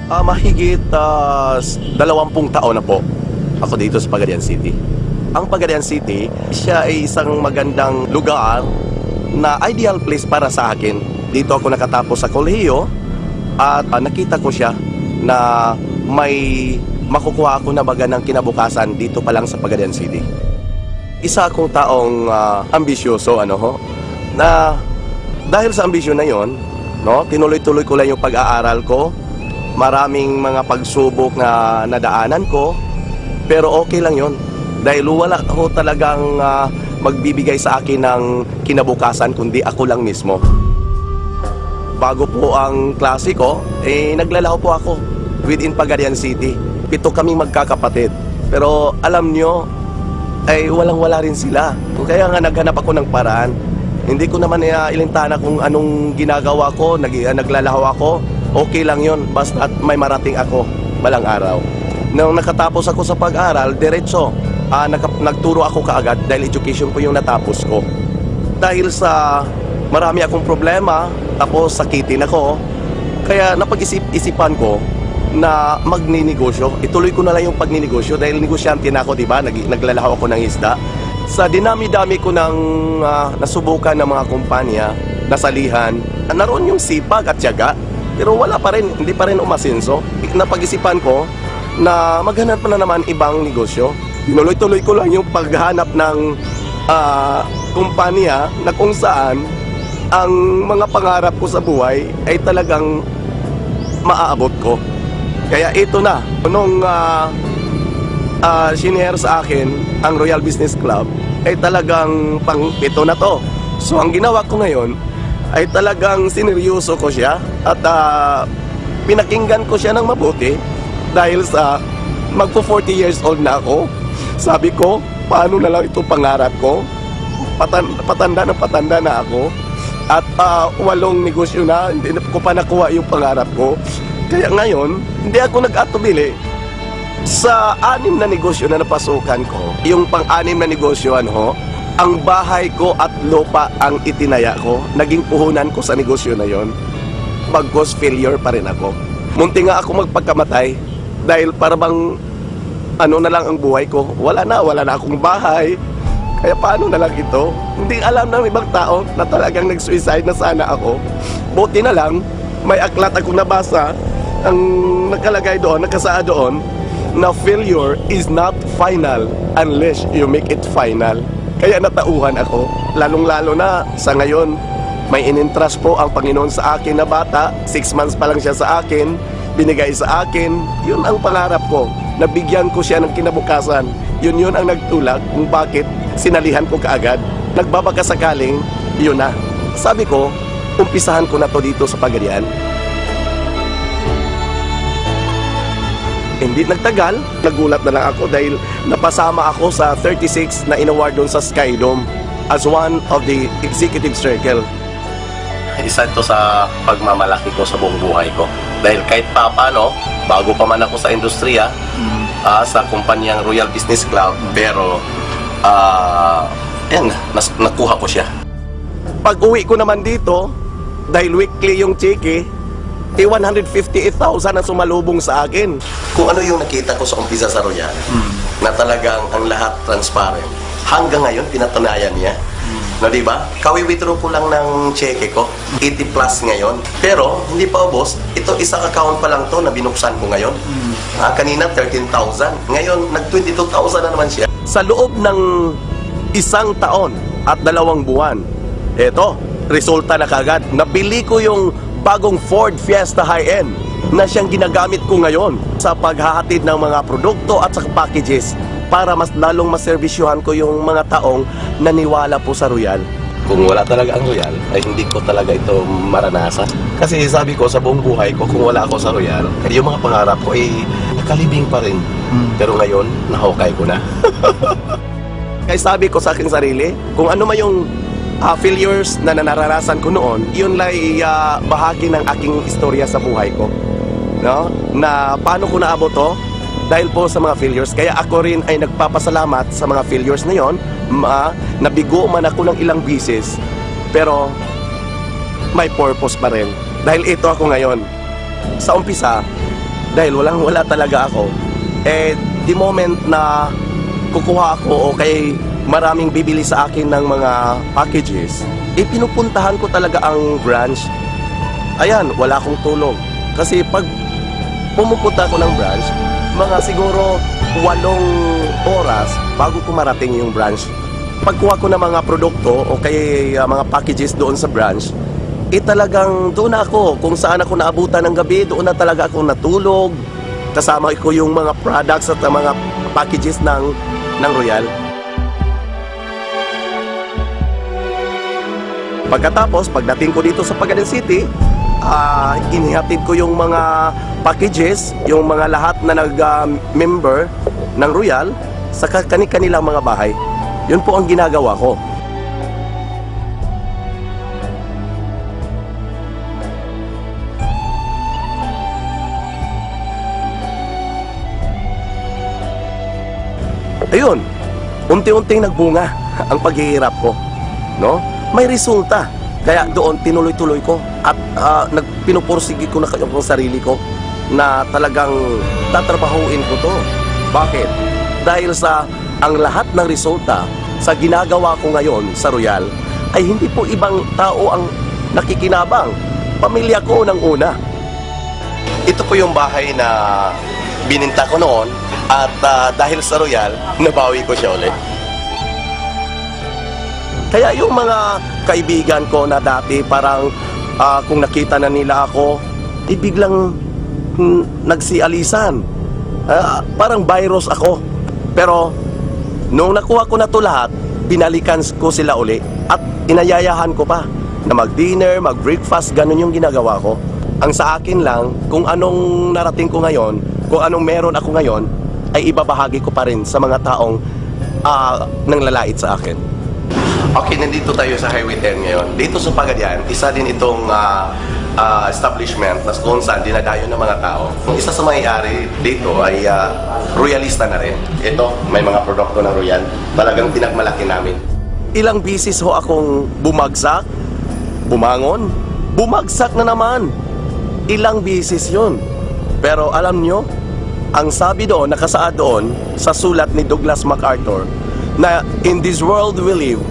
Mahigit 20 taon na po ako dito sa Pagadian City. Ang Pagadian City, siya ay isang magandang lugar na ideal place para sa akin. Dito ako nakatapos sa kolehiyo at nakita ko siya na may makukuha ako na magandang kinabukasan dito pa lang sa Pagadian City. Isa akong taong ambisyoso, na dahil sa ambisyon na yon, tinuloy-tuloy ko lang yung pag-aaral ko. Maraming mga pagsubok na nadaanan ko, pero okay lang yon dahil wala ako talagang magbibigay sa akin ng kinabukasan kundi ako lang mismo. Bago po ang klase ko, naglalaho po ako within Pagadian City. 7 kaming magkakapatid, pero alam nyo, walang-wala rin sila. Kaya nga naghanap ako ng paraan. Hindi ko naman ilintana kung anong ginagawa ko, naglalaho ako. Okay lang yon basta may marating ako balang araw. Nung nakatapos ako sa pag-aral, diretso, nagturo ako kaagad dahil education po yung natapos ko. Dahil sa marami akong problema, tapos sakitin ako, kaya napag-isipan ko na magninegosyo. Ituloy ko na lang yung pagninegosyo dahil negosyante na ako, diba? Naglalaho ako ng isda. Sa dinami-dami ko ng nasubukan ng mga kumpanya, nasalihan, naroon yung sipag at tiyaga. Pero wala pa rin, hindi pa rin umasenso. Napag-isipan ko na maghanap na naman ibang negosyo. Tinuloy-tuloy ko lang yung paghanap ng kumpanya na kung saan ang mga pangarap ko sa buhay ay talagang maaabot ko. Kaya ito na, nung shinare sa akin ang Royal Business Club ay talagang pang-7 na to. So ang ginawa ko ngayon ay talagang sineryoso ko siya at pinakinggan ko siya ng mabuti dahil sa magpo 40 years old na ako. Sabi ko, paano na lang ito pangarap ko? Patanda na ako at 8 negosyo na, hindi ko pa nakuha yung pangarap ko. Kaya ngayon, hindi ako nag-atubili sa 6 na negosyo na napasukan ko. Yung pang-6 na negosyo, ang bahay ko at lupa ang itinaya ko. Naging puhunan ko sa negosyo na yon. Bagkus failure pa rin ako. Munti nga ako magpagkamatay dahil parang na lang ang buhay ko. Wala na akong bahay. Kaya paano na lang ito? Hindi alam ng ibang tao na talagang nag-suicide na sana ako. Buti na lang, may aklat akong nabasa. Ang nakalagay doon, nakasaad doon, na failure is not final unless you make it final. Kaya natauhan ako, lalong-lalo na sa ngayon. May in-entrust po ang Panginoon sa akin na bata. 6 months pa lang siya sa akin, binigay sa akin. Yun ang pangarap ko, nabigyan ko siya ng kinabukasan. Yun ang nagtulak kung bakit sinalihan ko kaagad. Nagbabaka sakaling, yun na. Sabi ko, umpisahan ko na to dito sa Pagadian. Hindi nagtagal, nagulat na lang ako dahil napasama ako sa 36 na in-award doon sa Skydome as one of the executive circle. Isa ito sa pagmamalaki ko sa buong buhay ko. Dahil kahit paano, bago pa man ako sa industriya, sa kumpanyang Royal Business Club, pero nakuha ko siya. Pag uwi ko naman dito, dahil weekly yung cheque, 158,000 ang sumalubong sa akin. Kung ano yung nakita ko sa umpisa sa Royal, na talagang ang lahat transparent. Hanggang ngayon, pinatunayan niya. No, diba? Kawi-withdraw ko lang ng cheque ko, 80 plus ngayon. Pero, hindi pa ubos, ito isang account pa lang to na binuksan ko ngayon. Kanina, 13,000. Ngayon, nag-22,000 na naman siya. Sa loob ng 1 taon at 2 buwan, eto, resulta na kagad. Nabili ko yung bagong Ford Fiesta High-End na siyang ginagamit ko ngayon sa paghahatid ng mga produkto at sa packages para mas lalong maservisyohan ko yung mga taong naniwala po sa Royal. Kung wala talaga ang Royal, ay hindi ko talaga ito maranasan. Kasi sabi ko sa buong buhay ko, kung wala ako sa Royal, yung mga pangarap ko ay nakalibing pa rin. Pero ngayon, nahukay ko na. Kaya sabi ko sa aking sarili, kung ano man yung failures na naranasan ko noon, yun lang bahagi ng aking istorya sa buhay ko. No? Na paano ko naabot to? Dahil po sa mga failures. Kaya ako rin ay nagpapasalamat sa mga failures na yon. Nabigo man ako ng ilang bisis, pero may purpose pa rin. Dahil ito ako ngayon. Sa umpisa, dahil wala talaga ako. The moment na kukuha ako o kay maraming bibili sa akin ng mga packages, pinupuntahan ko talaga ang branch. Ayan, wala akong tulog. Kasi pag pumupunta ako ng branch, mga siguro 8 oras bago ko marating yung branch. Pagkuha ko ng mga produkto o kay mga packages doon sa branch, talagang doon ako. Kung saan ako naabutan ng gabi, doon na talaga ako natulog. Kasama ko yung mga products at mga packages ng Royal. Pagkatapos, pagdating ko dito sa Pagayan City, inihatid ko yung mga packages, yung mga lahat na nag-member ng Royal sa kanilang mga bahay. Yun po ang ginagawa ko. Ayun, unti-unting nagbunga ang paghihirap ko, no? May resulta. Kaya doon tinuloy-tuloy ko at pinupursige ko na yung sarili ko na talagang tatrabahuin ko to. Bakit? Dahil sa ang lahat ng resulta sa ginagawa ko ngayon sa Royal ay hindi po ibang tao ang nakikinabang. Pamilya ko ng una. Ito po yung bahay na bininta ko noon at dahil sa Royal, nabawi ko siya ulit. Kaya yung mga kaibigan ko na dati parang kung nakita na nila ako, biglang nagsialisan. Parang virus ako. Pero nung nakuha ko na to lahat, binalikan ko sila uli at inayayahan ko pa na mag-dinner, mag-breakfast, ganun yung ginagawa ko. Ang sa akin lang, kung anong narating ko ngayon, kung anong meron ako ngayon, ay ibabahagi ko pa rin sa mga taong nanglalait sa akin. Okay, nandito tayo sa Highway 10 ngayon. Dito sa Pagayan, isa din itong establishment na kung saan dinadayo ng mga tao. Isa sa may-ari dito ay royalista na rin. Ito, may mga produkto ng Royal. Talagang pinagmalaki namin. Ilang bisis ho akong bumagsak, bumangon, bumagsak na naman. Ilang bisis yun. Pero alam nyo, ang sabi doon, nakasaad doon sa sulat ni Douglas MacArthur, na in this world we live,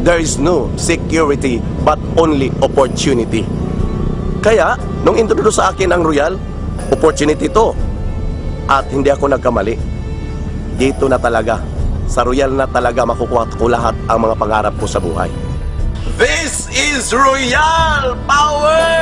there is no security but only opportunity. Kaya, nung introduce sa akin ang Royal, opportunity to. At hindi ako nagkamali. Dito na talaga. Sa Royal na talaga makukuha ko lahat ang mga pangarap ko sa buhay. This is Royal Power!